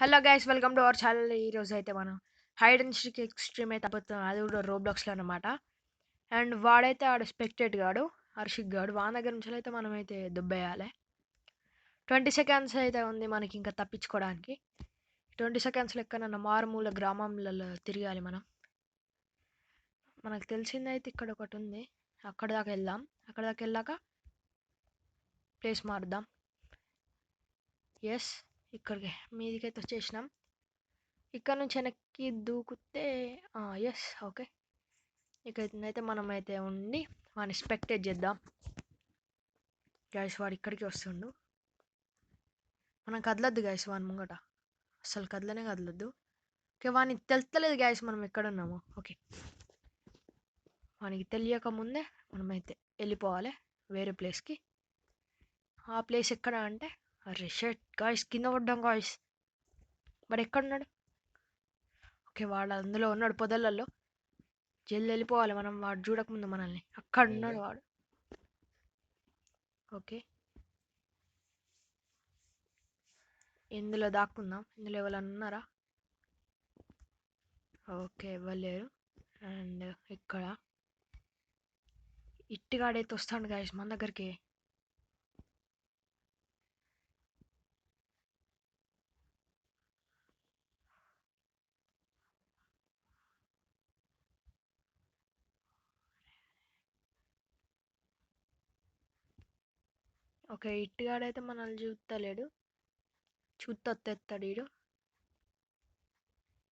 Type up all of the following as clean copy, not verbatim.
Hello guys, welcome to our channel. ఈరోజు అయితే మనం హైడ్ అండ్ సీక్ ఎక్స్ట్రీమ్ అయితే అబ్బుతున్నాం, అది కూడా రోబ్లాక్స్లో అనమాట. అండ్ వాడైతే ఆడ స్పెక్టేట్ గాడు, హర్షిక్ గాడు, వాని దగ్గర నుంచి అయితే మనం అయితే దుబ్బేయాలి. 20 సెకండ్స్ అయితే ఉంది మనకి ఇంకా తప్పించుకోవడానికి. 20 సెకండ్స్ లెక్కన మారుమూల గ్రామంలలో తిరగాలి మనం. మనకు తెలిసిందైతే ఇక్కడ ఒకటి ఉంది, అక్కడ దాకా వెళ్దాం. అక్కడ దాకా వెళ్ళాక ప్లేస్ మారుద్దాం. ఎస్, ఇక్కడికి మీదికైతే వచ్చేసినాం. ఇక్కడ నుంచి వెనక్కి దూకుతే ఎస్, ఓకే. ఇకైతే మనమైతే ఉండి వాడిని స్పెక్టేట్ చేద్దాం. గ్యాస్ వాడు ఇక్కడికి వస్తుండు, మనం కదలొద్దు గ్యాస్ వాని ముంగట, అసలు కదలొద్దు. ఓకే, వానికి తెలుస్తలేదు గ్యాస్ మనం ఎక్కడ ఉన్నామో. ఓకే, వానికి తెలియక ముందే మనమైతే వెళ్ళిపోవాలి వేరే ప్లేస్కి. ఆ ప్లేస్ ఎక్కడ అంటే, అరే షట్ గాయస్, కింద పడ్డాం గాయస్. వాడు ఎక్కడున్నాడు? ఓకే, వాడు అందులో ఉన్నాడు పొదలలో. జల్ది వెళ్ళిపోవాలి మనం, వాడు చూడకముందు మనల్ని. అక్కడ ఉన్నాడు వాడు. ఓకే, ఇందులో దాక్కుందాం. ఇందులో ఎవరైనా ఉన్నారా? ఓకే, ఇవ్వలేరు. అండ్ ఇక్కడ ఇట్టిగాడైతే వస్తాడు గాయస్ మన దగ్గరికి. ఓకే, ఇట్టిగాడైతే మనల్ని చూస్తలేడు, చూస్తొత్తేస్తాడు వీడు.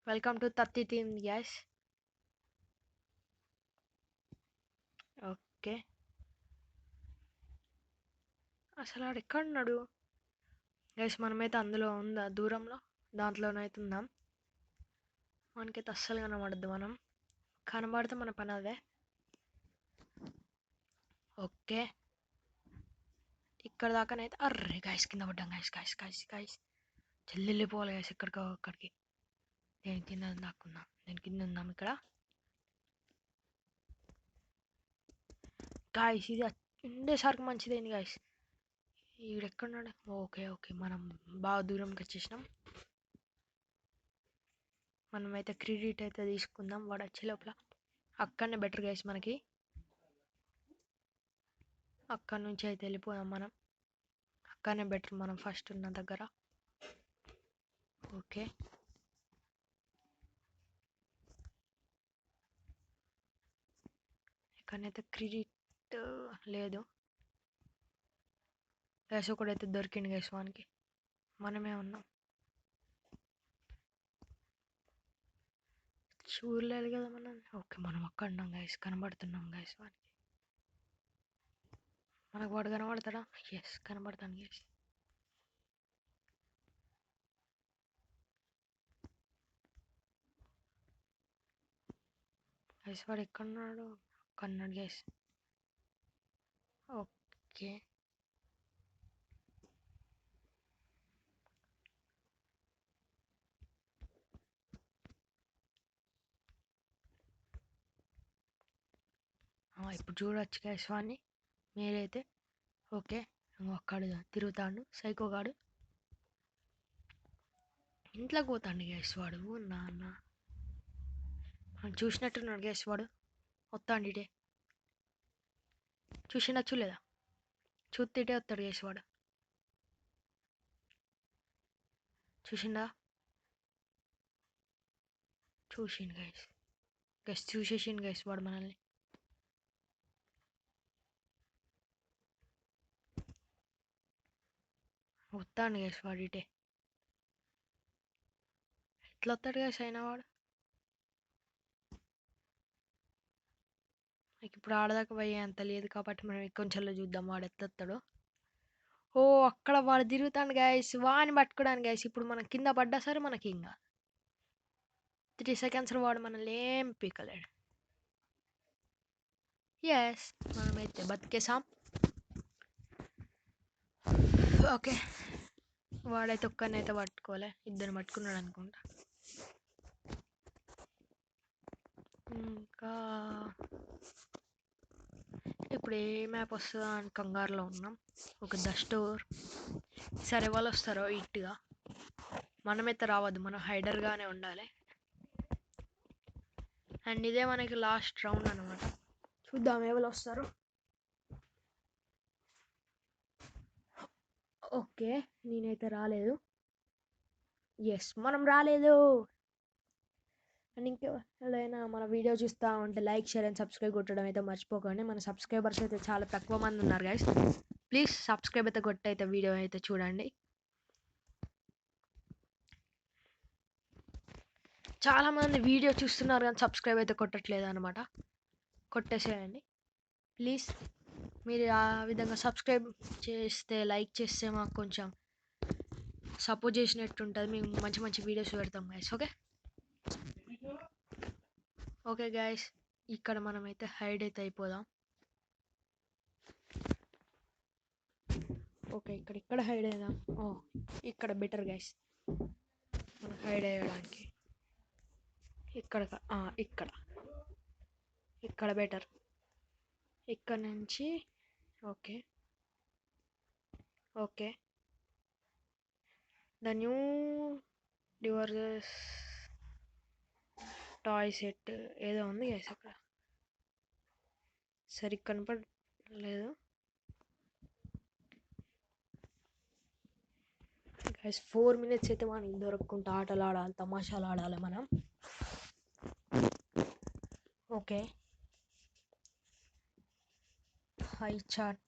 Welcome to 30 theme gas. Okay, అసలు ఆడు ఎక్కడున్నాడు గ్యాస్? మనమైతే అందులో ఉందా దూరంలో, దాంట్లోనైతే ఉందాం. మనకైతే అస్సలు కనబడద్దు. మనం కనబడితే మన పని అదే. ఓకే, ఇక్కడ దాకానైతే అర్రే గాయస్, కింద పడ్డాం గాయస్. గాయస్ గాయస్ గాయస్, జల్ది వెళ్ళిపోవాలి గాయస్ ఎక్కడికో అక్కడికి. దేని కింద దాక్కుందాం, దేని కింద ఉందాం ఇక్కడ. గాయస్ ఇది ఉండేసరికి మంచిదైంది గాయస్. ఈడెక్కడున్నాడు? ఓకే ఓకే, మనం బాగా దూరంకి వచ్చేసినాం. మనమైతే క్రెడిట్ అయితే తీసుకుందాం వాడు వచ్చే లోపల. అక్కడనే బెటర్ గైస్ మనకి, అక్కడ నుంచి అయితే వెళ్ళిపోదాం మనం. అక్కడనే బెటర్ మనం ఫస్ట్ ఉన్న దగ్గర. ఓకే, ఇక్కడనైతే క్రెడిట్ లేదు గైస్. ఒకడైతే దొరికింది గైస్ వానికి, మనమే ఉన్నాం. చూడలేదు కదా మనం. ఓకే, మనం అక్కడ ఉన్నాం గైస్, కనబడుతున్నాం గైస్ వానికి. మనకు వాడు కనబడతాడా? ఎస్, కనబడతాను గైస్. గైస్ వాడు ఎక్కడున్నాడు? కన్నాడు గైస్. ఓకే, ఇప్పుడు చూడవచ్చు గైస్ వాడిని మీరైతే. ఓకే, అక్కడ తిరుగుతాడు సైకోగాడు. ఇంట్లోకి పోతాండి గ్యాస్ వాడు. నాన్న చూసినట్టున్నాడు గ్యాస్ వాడు. వస్తాండి ఇటే, చూసినా చూలేదా? చూస్తే ఇటే వస్తాడు గ్యాస్ వాడు. చూసిండా? చూసిండు గైస్. గైస్ చూసేసిండు గైస్ వాడు మనల్ని. వస్తాండి గైస్ వాడు ఇటే. ఎట్లా వస్తాడు గైస్ అయినా వాడు? నాకు ఇప్పుడు ఆడదాకా పోయే అంత లేదు కాబట్టి మనం కొంచెంలో చూద్దాం వాడు ఎట్లా వస్తాడో. ఓ, అక్కడ వాడు తిరుగుతాడు గైస్, వాడిని పట్టుకోవడానికి గైస్. ఇప్పుడు మనం కింద పడ్డా సరే మనకి ఇంకా 3 సెకండ్స్ వాడు మనల్ని ఏం పీకలేడు. ఎస్, మనమైతే బతికేసాం. ఓకే, వాడైతే ఒక్కరినైతే పట్టుకోలే, ఇద్దరు పట్టుకున్నాడు అనుకుంటా. ఇంకా ఇప్పుడు ఏ మ్యాప్ వస్తుందా అని కంగారులో ఉన్నాం. ఒక ద స్టోర్. సరే, వాళ్ళు వస్తారో ఇట్టుగా మనమైతే రావద్దు, మనం హైడర్గానే ఉండాలి. అండ్ ఇదే మనకి లాస్ట్ రౌండ్ అనమాట. చూద్దాం ఎవరు వస్తారు. ఓకే, నేనైతే రాలేదు. ఎస్, మనం రాలేదు. అండ్ ఇంకెవరైనా మన వీడియో చూస్తూ ఉంటే లైక్, షేర్ అండ్ సబ్స్క్రైబ్ కొట్టడం అయితే మర్చిపోకండి. మన సబ్స్క్రైబర్స్ అయితే చాలా తక్కువ మంది ఉన్నారు గైస్. ప్లీజ్ సబ్స్క్రైబ్ అయితే కొట్టి అయితే వీడియో అయితే చూడండి. చాలామంది వీడియో చూస్తున్నారు కానీ సబ్స్క్రైబ్ అయితే కొట్టట్లేదు అనమాట. కొట్టేసేయండి ప్లీజ్. మీరు ఆ విధంగా సబ్స్క్రైబ్ చేస్తే, లైక్ చేస్తే మాకు కొంచెం సపోర్ట్ చేసినట్టు ఉంటుంది. మేము మంచి మంచి వీడియోస్ పెడతాం గైస్. ఓకే గైస్, ఇక్కడ మనమైతే హైడ్ అయితే అయిపోదాం. ఓకే, ఇక్కడ హైడ్ అయ్యాం. ఇక్కడ బెటర్ గైస్ మనం హైడ్ అయ్యడానికి. ఇక్కడ ఇక్కడ బెటర్. ఇక్కడ నుంచి ఓకే ద న్యూ డివర్సెస్ టాయ్ సెట్ ఏదో ఉంది గైస్ అక్కడ, సరిగ్గా కనపడలేదు గైస్. 4 minutes అయితే మనకి దొరకకుండా ఆటలు ఆడాలి, తమాషాలు ఆడాలి మనం. Okay, high chat.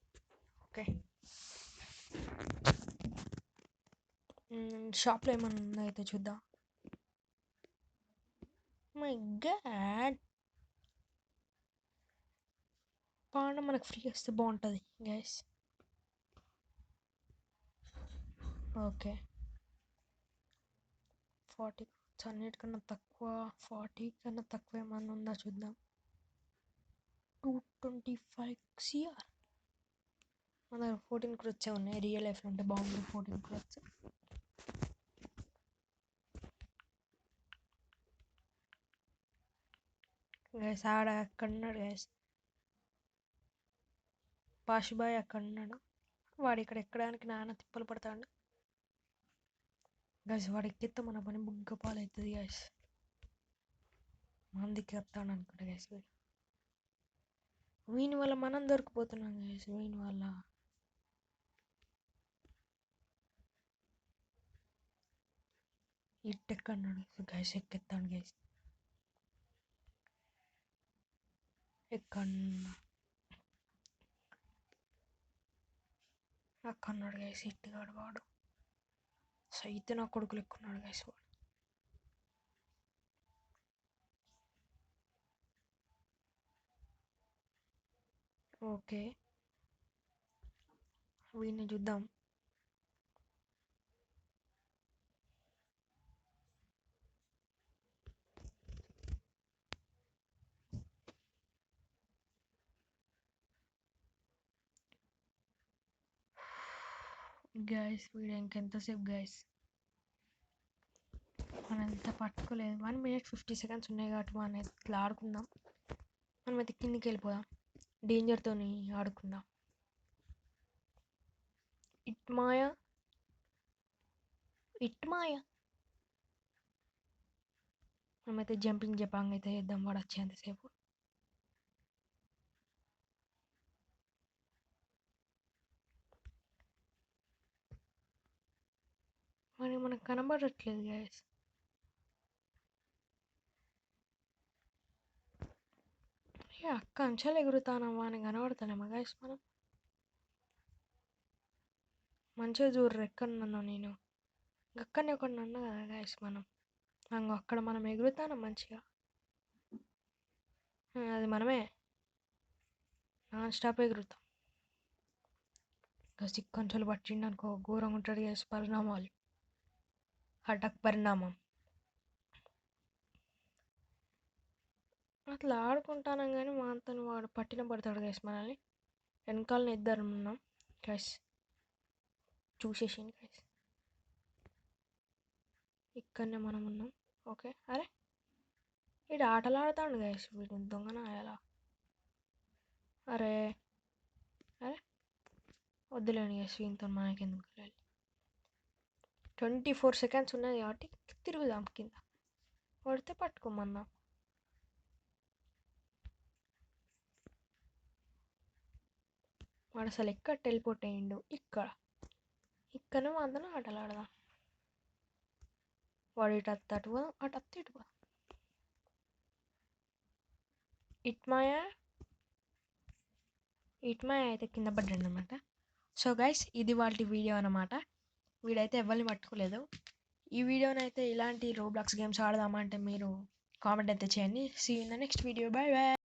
ఓకే, షాప్లో ఏమన్నా ఉందో అయితే చూద్దాం. మై గాడ్, పాండా మనకు ఫ్రీ వస్తే బాగుంటుంది గైస్. ఓకే, 40 అన్నిటికన్నా తక్కువ, 40 కన్నా తక్కువ ఏమన్నా ఉందా చూద్దాం. 225 CR. మన దగ్గర 14 క్రోత్సే ఉన్నాయి. రియల్ లైఫ్లో ఉంటే బాగుంది 14 క్రోత్స్. గైస్ ఆడ అక్కడ ఉన్నాడు గైస్, పాషుబాయ్ అక్కడ ఉన్నాడు. వాడు ఇక్కడ ఎక్కడానికి నాన్న తిప్పలు పడతాడు గైస్. వాడు ఎక్కితే మన పని బుగ్గ పాలు అవుతుంది గైస్. మందికి వస్తాడు అనుకుంటా గైస్. వీని వల్ల మనం దొరికిపోతున్నాం గైస్. వీని వల్ల ఇట్ ఎక్కన్నాడు గైస్, ఎక్కెత్తాడు గైస్. అక్కన్నాడు గైస్, ఇట్టుగాడు వాడు సైతే నా కొడుకులు ఎక్కున్నాడు గైస్ వాడు. ఓకే, వీడిని చూద్దాం. గైస్ వీడు ఇంకెంతసేపు గైస్, మనం ఎంత పట్టుకోలేదు. 1 minute 50 seconds ఉన్నాయి కాబట్టి మనం ఇట్లా ఆడుకుందాం. మనం అయితే కిందికి వెళ్ళిపోదాం, డేంజర్తో ఆడుకుందాం. ఇట్ మాయా మనమైతే జంపింగ్ జపాంగ్ అయితే చేద్దాం వాడు వచ్చేంతసేపు. మరి మనకు కనబడట్లేదు గైస్. అక్క అంచాలు ఎగురుతానమ్మా అని కనబడతానేమో గైస్. మనం మంచిగా చూడరు ఎక్కడున్నానో నేను. అక్కడనే ఒకటి అన్నా కదా గైస్. మనం అక్కడ మనం ఎగురుతాను మంచిగా. అది మనమే నాన్ స్టాప్ ఎగురుతాం. ఇంకా సిక్కంచెలు పట్టిండు అనుకో ఘోరంగా ఉంటుంది గైస్. పరిణామాలు, హఠాత్ పరిణామం. అట్లా ఆడుకుంటాను కానీ మా అంతా వాడు పట్టిన పడతాడు గైస్ మనల్ని. వెనకాలని ఇద్దరు ఉన్నాం గైస్, చూసేసింది గైస్. ఇక్కడనే మనం ఉన్నాం. ఓకే, అరే వీడు ఆటలు ఆడతాడు గైస్. వీడు దొంగన ఎలా. అరే వద్దులేండి గైస్, వీనితో మనకెందుకు వెళ్ళి. 24 సెకండ్స్ ఉన్నది కాబట్టి తిరుగుదాం కింద. కొడితే పట్టుకోమన్నా. వాడు అసలు ఎక్కడ టెలిపోర్ట్ అయ్యిండు? ఇక్కడనే అందరం ఆటలు ఆడదాం. వాడు ఇటు అత్తు పోదాం, అటు అత్త ఇటు పోదాం. ఇట్మాయ అయితే కింద పడ్డాడు అనమాట. సో గైస్, ఇది వాళ్ళ వీడియో అనమాట. వీడైతే ఎవరిని పట్టుకోలేదు. ఈ వీడియోనైతే ఇలాంటి రోబ్లాక్స్ గేమ్స్ ఆడదామా అంటే మీరు కామెంట్ అయితే చేయండి. See in the next video. Bye by.